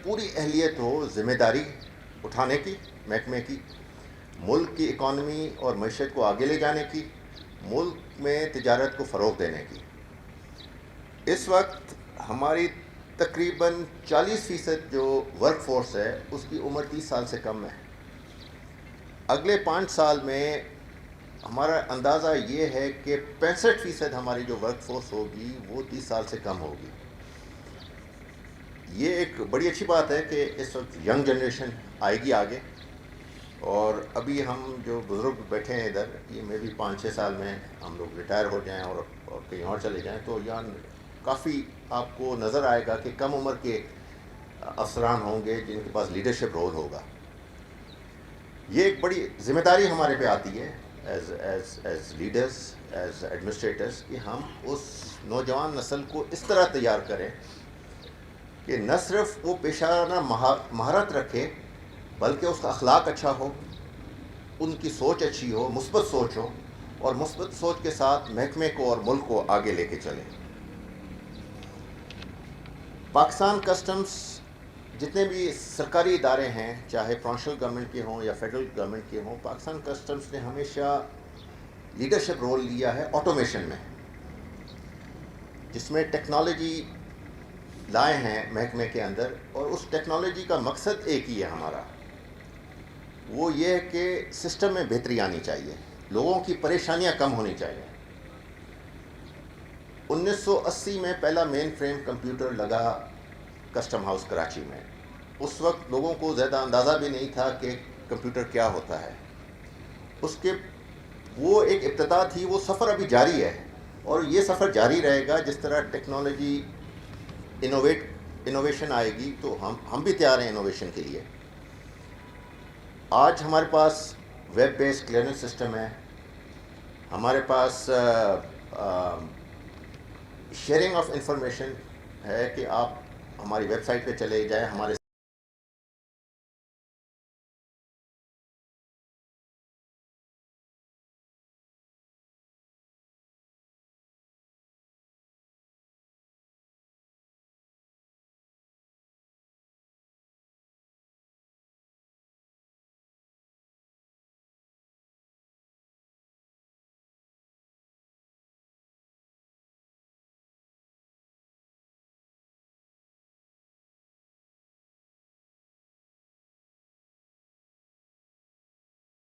پوری اہلیت ہو ذمہ داری اٹھانے کی محکمے کی، ملک کی اکانومی اور معیشت کو آگے لے جانے کی، ملک میں تجارت کو فروغ دینے کی۔ اس وقت ہماری تقریباً 40% جو ورک فورس ہے اس کی عمر 30 سال سے کم ہے۔ اگلے 5 سال میں ہمارا اندازہ یہ ہے کہ 65% ہماری جو ورک فورس ہوگی وہ 30 سال سے کم ہوگی۔ یہ ایک بڑی اچھی بات ہے کہ اس وقت ینگ جنریشن آئے گی آگے، اور ابھی ہم جو بزرگ بیٹھے ہیں ادھر، یہ میں بھی 5-6 سال میں ہم لوگ ریٹائر ہو جائیں اور کہیں اور چلے جائیں تو یہاں کافی آپ کو نظر آئے گا کہ کم عمر کے افسران ہوں گے جن کے پاس لیڈرشپ رول ہوگا۔ یہ ایک بڑی ذمہ داری ہمارے پہ آتی ہے ایز لیڈرز، ایز ایڈمنسٹریٹرز، کہ ہم اس نوجوان نسل کو اس طرح تیار کریں کہ نہ صرف وہ پیشہ مہارت رکھے بلکہ اس کا اخلاق اچھا ہو، ان کی سوچ اچھی ہو، مثبت سوچ ہو، اور مثبت سوچ کے ساتھ محکمے کو اور ملک کو آگے لے کے چلیں۔ پاکستان کسٹمز جتنے بھی سرکاری ادارے ہیں، چاہے پروونشل گورنمنٹ کے ہوں یا فیڈرل گورنمنٹ کے ہوں، پاکستان کسٹمز نے ہمیشہ لیڈرشپ رول لیا ہے آٹومیشن میں، جس میں ٹیکنالوجی لائے ہیں محکمے کے اندر، اور اس ٹیکنالوجی کا مقصد ایک ہی ہے ہمارا، وہ یہ ہے کہ سسٹم میں بہتری آنی چاہیے، لوگوں کی پریشانیاں کم ہونی چاہیے۔ 1980 میں پہلا مین فریم کمپیوٹر لگا کسٹم ہاؤس کراچی میں۔ اس وقت لوگوں کو زیادہ اندازہ بھی نہیں تھا کہ کمپیوٹر کیا ہوتا ہے۔ اس کے وہ ایک ابتدا تھی، وہ سفر ابھی جاری ہے، اور یہ سفر جاری رہے گا جس طرح ٹیکنالوجی انوویشن آئے گی تو ہم بھی تیار ہیں انوویشن کے لیے۔ آج ہمارے پاس ویب بیس کلیئرنس سسٹم ہے، ہمارے پاس شیئرنگ آف انفارمیشن ہے کہ آپ ہماری ویب سائٹ پہ چلے جائیں، ہمارے